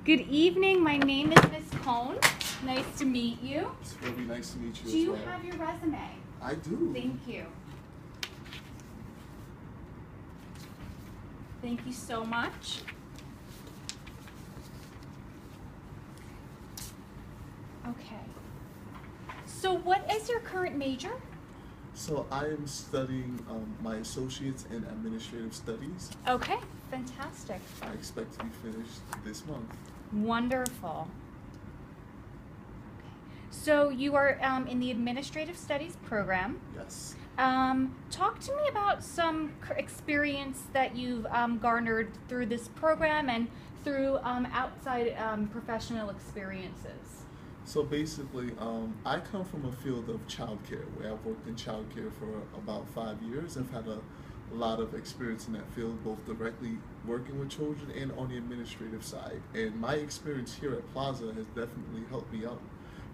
Good evening. My name is Miss Cohn. Nice to meet you. It's really nice to meet you. Do you as well. have your resume? I do. Thank you. Thank you so much. Okay. So what is your current major? So I am studying my associates in administrative studies. Okay, fantastic. I expect to be finished this month. Wonderful. Okay. So you are in the administrative studies program. Yes. Talk to me about some experience that you've garnered through this program and through outside professional experiences. So basically, I come from a field of childcare where I've worked in childcare for about 5 years. I've had a lot of experience in that field, both directly working with children and on the administrative side. And my experience here at Plaza has definitely helped me out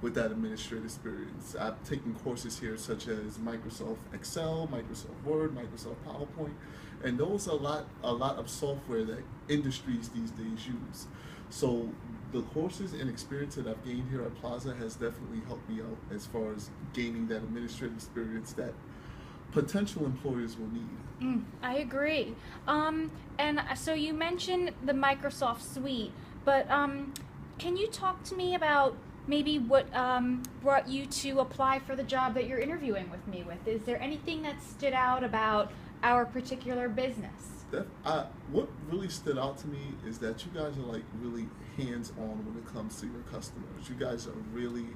with that administrative experience. I've taken courses here such as Microsoft Excel, Microsoft Word, Microsoft PowerPoint, and those are a lot of software that industries these days use. So the courses and experience that I've gained here at Plaza has definitely helped me out as far as gaining that administrative experience that potential employers will need. I agree. And so you mentioned the Microsoft Suite, but can you talk to me about maybe what brought you to apply for the job that you're interviewing with me with? Is there anything that stood out about our particular business? What really stood out to me is that you guys are like really hands-on when it comes to your customers. You guys are really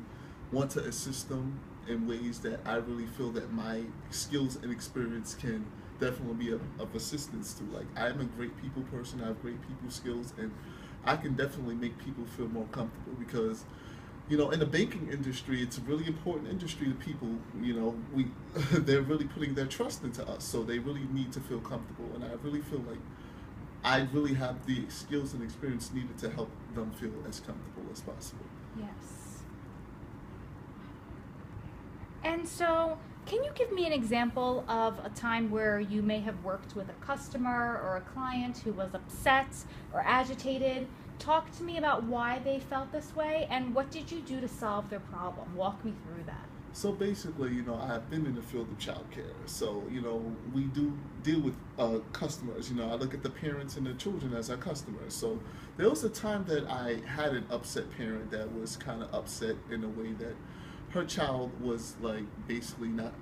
want to assist them in ways that I really feel that my skills and experience can definitely be of assistance to. Like, I'm a great people person, I have great people skills, and I can definitely make people feel more comfortable because, you know, in the banking industry, it's a really important industry to people. You know, they're really putting their trust into us, so they really need to feel comfortable. And I really feel like I really have the skills and experience needed to help them feel as comfortable as possible. Yes. And so, can you give me an example of a time where you may have worked with a customer or a client who was upset or agitated? Talk to me about why they felt this way and what did you do to solve their problem? Walk me through that. So basically, you know, I've been in the field of childcare. So, you know, we do deal with customers. You know, I look at the parents and the children as our customers. So there was a time that I had an upset parent that was kind of upset in a way that her child was like basically not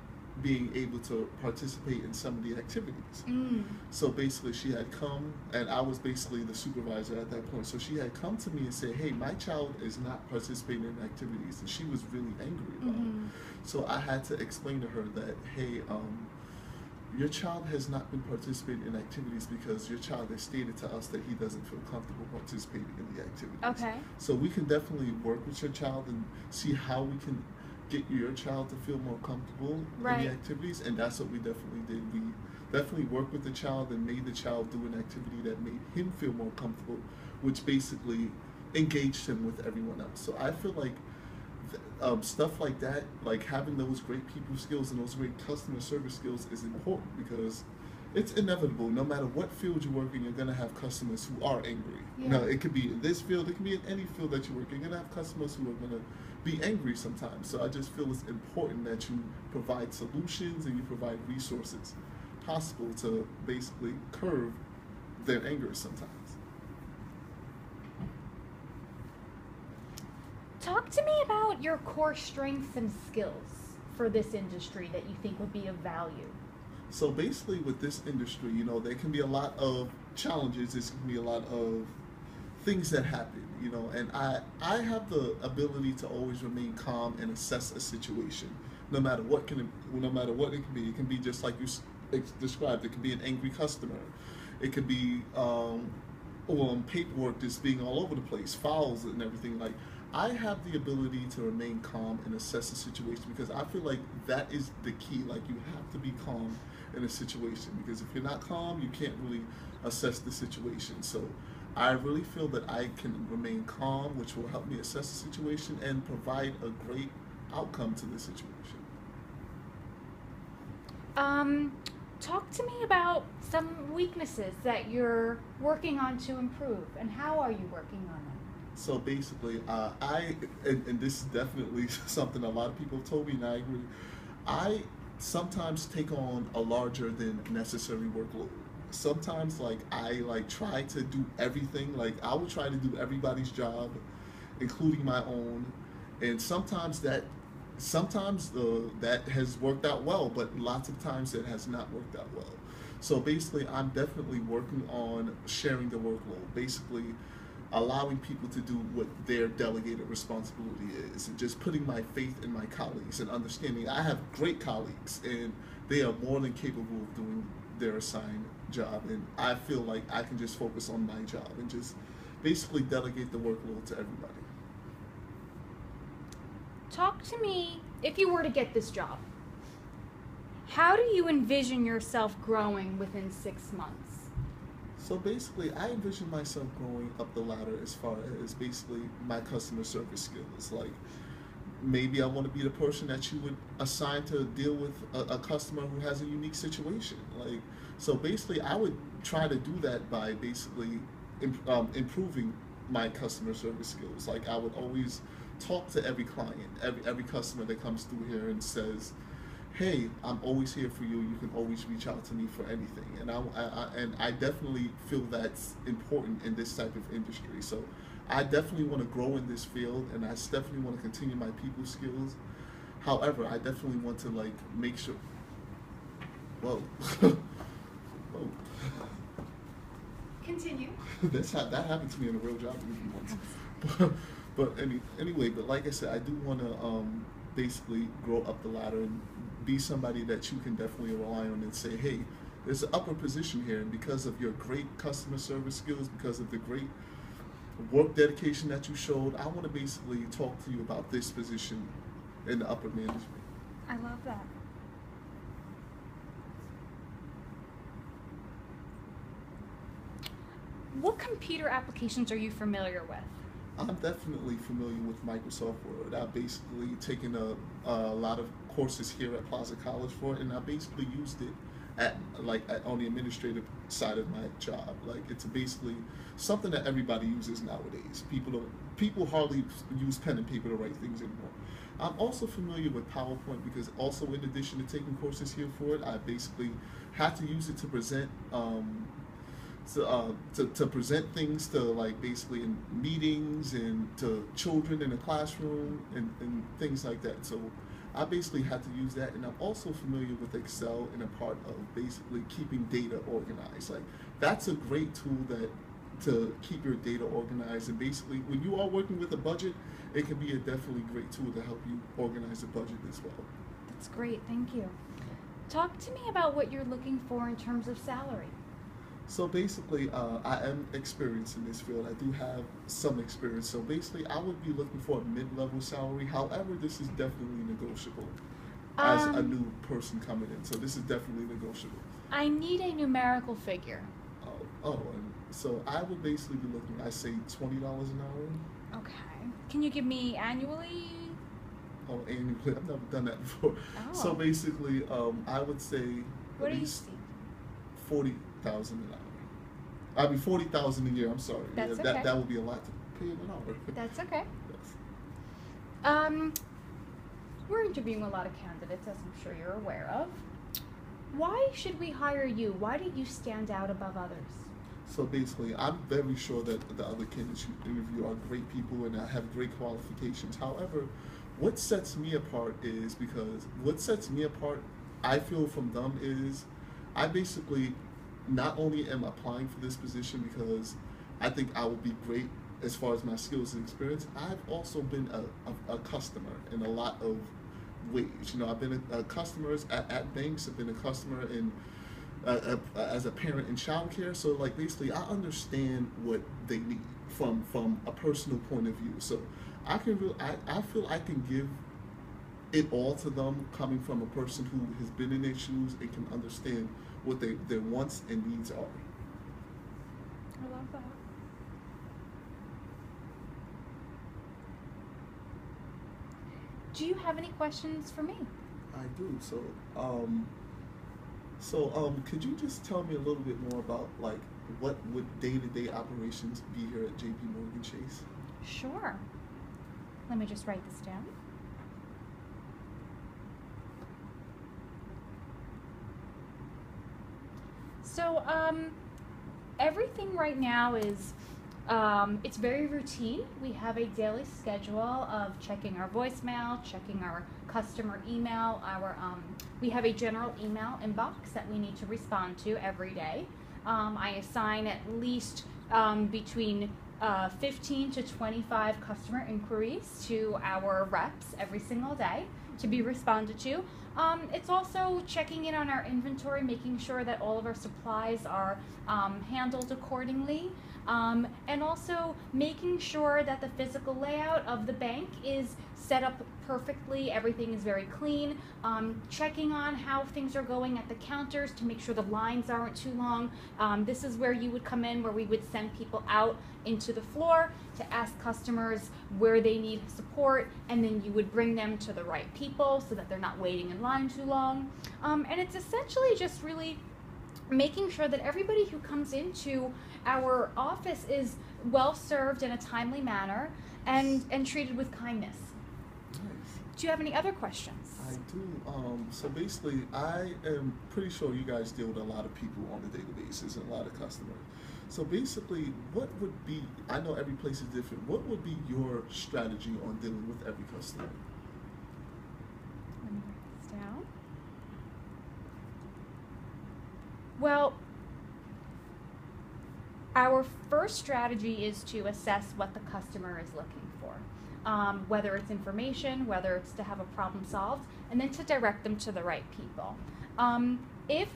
being able to participate in some of the activities. So basically she had come, and I was basically the supervisor at that point, so she had come to me and said, hey, my child is not participating in activities, and she was really angry about it. So I had to explain to her that, hey, your child has not been participating in activities because your child has stated to us that he doesn't feel comfortable participating in the activities. Okay. So we can definitely work with your child and see how we can get your child to feel more comfortable in the activities, and that's what we definitely did. We definitely worked with the child and made the child do an activity that made him feel more comfortable, which basically engaged him with everyone else. So I feel like stuff like that, like having those great people skills and those great customer service skills is important because it's inevitable. No matter what field you work in, you're going to have customers who are angry. Yeah. Now, it could be in this field, it can be in any field that you work in. You're going to have customers who are going to be angry sometimes. So I just feel it's important that you provide solutions and you provide resources possible to basically curb their anger sometimes. Talk to me about your core strengths and skills for this industry that you think would be of value. So basically with this industry, you know, there can be a lot of challenges, there can be a lot of things that happen, you know, and I have the ability to always remain calm and assess a situation, no matter what it can be. It can be just like you described. It can be an angry customer. It could be paperwork just being all over the place, files and everything. Like, I have the ability to remain calm and assess a situation because I feel like that is the key. Like, you have to be calm in a situation because if you're not calm, you can't really assess the situation. So I really feel that I can remain calm, which will help me assess the situation and provide a great outcome to the situation. Talk to me about some weaknesses that you're working on to improve, and how are you working on them? So basically, and this is definitely something a lot of people have told me, and I agree. I sometimes take on a larger than necessary workload. Sometimes, like I like try to do everything. Like I would try to do everybody's job, including my own, and sometimes that has worked out well, but lots of times it has not worked out well. So basically, I'm definitely working on sharing the workload. Basically, allowing people to do what their delegated responsibility is, and just putting my faith in my colleagues and understanding I have great colleagues and they are more than capable of doing their assigned job, and I feel like I can just focus on my job and just basically delegate the workload to everybody. Talk to me, if you were to get this job, how do you envision yourself growing within 6 months? So basically, I envision myself going up the ladder as far as basically my customer service skills. Like maybe I want to be the person that you would assign to deal with a customer who has a unique situation. Like so, basically, I would try to do that by basically improving my customer service skills. Like I would always talk to every client, every customer that comes through here and says, hey, I'm always here for you. You can always reach out to me for anything. And I definitely feel that's important in this type of industry. So I definitely want to grow in this field, and I definitely want to continue my people skills. However, I definitely want to like make sure. Whoa, whoa. Continue. That happened to me in a real job interview once. Anyway, but like I said, I do want to basically grow up the ladder and be somebody that you can definitely rely on and say, hey, there's an upper position here, and because of your great customer service skills, because of the great work dedication that you showed, I want to basically talk to you about this position in the upper management. I love that. What computer applications are you familiar with? I'm definitely familiar with Microsoft Word. I've basically taken a lot of courses here at Plaza College for it, and I basically used it on the administrative side of my job. Like it's basically something that everybody uses nowadays. People hardly use pen and paper to write things anymore. I'm also familiar with PowerPoint because also in addition to taking courses here for it, I basically had to use it to present. To present things to like basically in meetings and to children in the classroom and things like that. So I basically had to use that, and I'm also familiar with Excel in a part of basically keeping data organized. Like that's a great tool to keep your data organized, and basically when you are working with a budget, it can be a definitely great tool to help you organize a budget as well. That's great, thank you. Talk to me about what you're looking for in terms of salary. So basically, I am experienced in this field. I do have some experience. So basically, I would be looking for a mid-level salary. However, this is definitely negotiable as a new person coming in. So this is definitely negotiable. I need a numerical figure. And so I would basically be looking, I say $20 an hour. Okay. Can you give me annually? Oh, annually? I've never done that before. Oh. So basically, I would say What do you see? 40,000 an hour. I mean 40,000 a year. I'm sorry. That's Yeah, okay. that would be a lot to pay in an hour. That's okay. Yes. We're interviewing a lot of candidates, as I'm sure you're aware of. Why should we hire you? Why do you stand out above others? So basically, I'm very sure that the other candidates you interview are great people and have great qualifications. However, what sets me apart, I feel from them is, I basically not only am applying for this position because I think I will be great as far as my skills and experience, I've also been a customer in a lot of ways. You know, I've been a customer at banks, I've been a customer in as a parent in childcare. So like basically I understand what they need from a personal point of view. So I feel I can give it all to them coming from a person who has been in their shoes and can understand what their wants and needs are. I love that. Do you have any questions for me? I do. So could you just tell me a little bit more about like what would day-to-day operations be here at JP Morgan Chase? Sure. Let me just write this down. So, everything right now is, it's very routine. We have a daily schedule of checking our voicemail, checking our customer email, we have a general email inbox that we need to respond to every day. I assign at least between 15 to 25 customer inquiries to our reps every single day to be responded to. It's also checking in on our inventory, making sure that all of our supplies are handled accordingly, and also making sure that the physical layout of the bank is set up perfectly, everything is very clean, checking on how things are going at the counters to make sure the lines aren't too long. This is where you would come in, where we would send people out into the floor to ask customers where they need support, and then you would bring them to the right people so that they're not waiting in line too long. And it's essentially just really making sure that everybody who comes into our office is well served in a timely manner and treated with kindness. Nice. Do you have any other questions? I do. So basically, I am pretty sure you guys deal with a lot of people on a daily basis and a lot of customers. So basically, what would be, I know every place is different, what would be your strategy on dealing with every customer? Let me write this down. Well, our first strategy is to assess what the customer is looking for, whether it's information, whether it's to have a problem solved, and then to direct them to the right people. If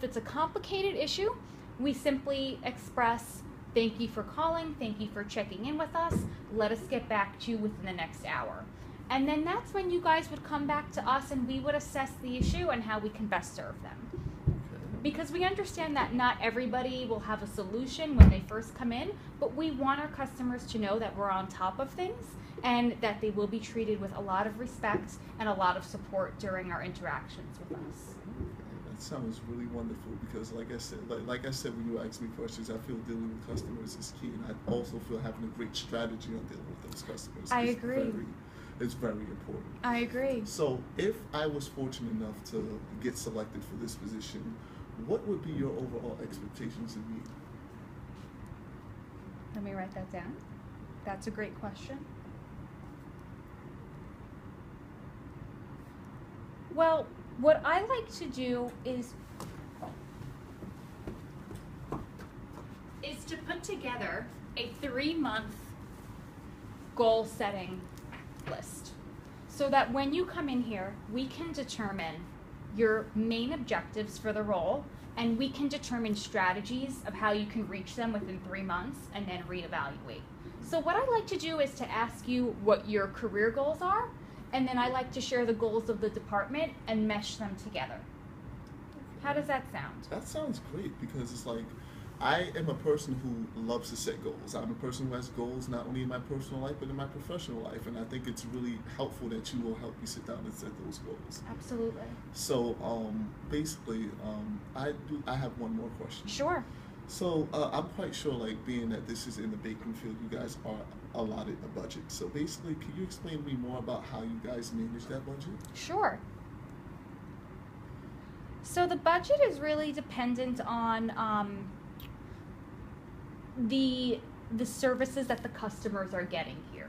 it's a complicated issue, we simply express, thank you for calling, thank you for checking in with us, let us get back to you within the next hour. And then that's when you guys would come back to us and we would assess the issue and how we can best serve them. Because we understand that not everybody will have a solution when they first come in, but we want our customers to know that we're on top of things and that they will be treated with a lot of respect and a lot of support during our interactions with us. That sounds really wonderful because, like I said, when you ask me questions, I feel dealing with customers is key, and I also feel having a great strategy on dealing with those customers. I agree. It's very important. I agree. So, if I was fortunate enough to get selected for this position, what would be your overall expectations of me? Let me write that down. That's a great question. Well, what I like to do is to put together a 3-month goal setting list so that when you come in here, we can determine your main objectives for the role, and we can determine strategies of how you can reach them within 3 months and then reevaluate. So what I like to do is to ask you what your career goals are, and then I like to share the goals of the department and mesh them together. How does that sound? That sounds great because it's like, I am a person who loves to set goals. I'm a person who has goals not only in my personal life but in my professional life, and I think it's really helpful that you will help me sit down and set those goals. Absolutely. So basically, I have one more question. Sure. So I'm quite sure, like, being that this is in the baking field, you guys are allotted a budget. So basically, can you explain to me more about how you guys manage that budget? Sure. So the budget is really dependent on the services that the customers are getting here.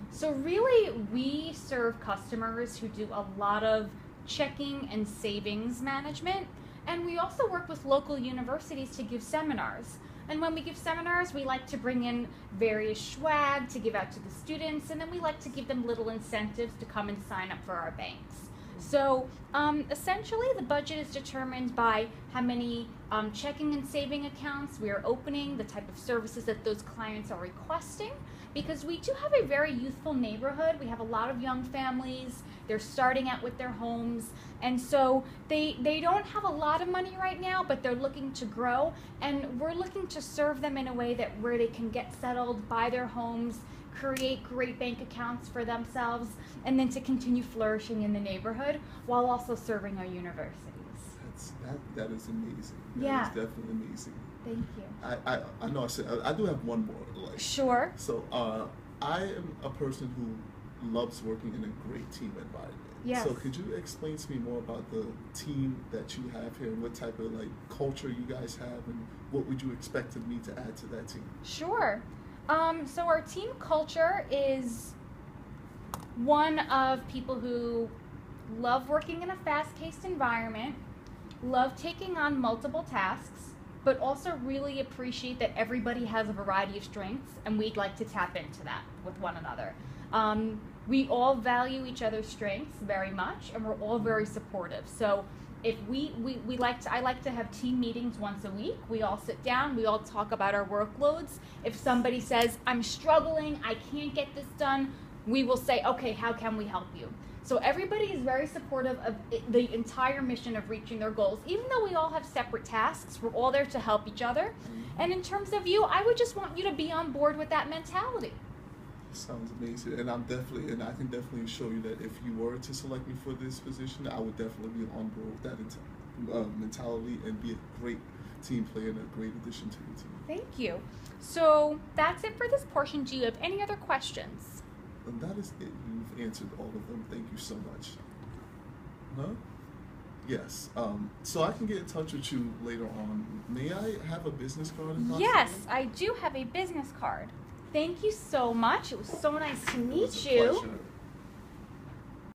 So really, we serve customers who do a lot of checking and savings management, and we also work with local universities to give seminars. And when we give seminars, we like to bring in various swag to give out to the students, and then we like to give them little incentives to come and sign up for our banks. So essentially, the budget is determined by how many checking and saving accounts we are opening, the type of services that those clients are requesting, because we do have a very youthful neighborhood. We have a lot of young families. They're starting out with their homes, and so they don't have a lot of money right now, but they're looking to grow, and we're looking to serve them in a way that where they can get settled, buy their homes, create great bank accounts for themselves, and then to continue flourishing in the neighborhood while also serving our universities. That is amazing. Yeah. That is definitely amazing. Thank you. I know I said I do have one more. Like, Sure. so I am a person who loves working in a great team environment. Yes. So could you explain to me more about the team that you have here and what type of like culture you guys have and what would you expect of me to add to that team? Sure. So our team culture is one of people who love working in a fast-paced environment, love taking on multiple tasks, but also really appreciate that everybody has a variety of strengths, and we'd like to tap into that with one another. We all value each other's strengths very much, and we're all very supportive. So if I like to have team meetings once a week. We all sit down, we all talk about our workloads. If somebody says, I'm struggling, I can't get this done, we will say, okay, how can we help you? So everybody is very supportive of the entire mission of reaching their goals. Even though we all have separate tasks, we're all there to help each other. And in terms of you, I would just want you to be on board with that mentality. Sounds amazing, and I can definitely show you that if you were to select me for this position, I would definitely be on board with that mentality and be a great team player and a great addition to your team. Thank you. So that's it for this portion. Do you have any other questions? And that is it. You've answered all of them. Thank you so much. Huh? Yes. So I can get in touch with you later on. May I have a business card? Yes, I do have a business card. Thank you so much. It was so nice to meet you. Pleasure.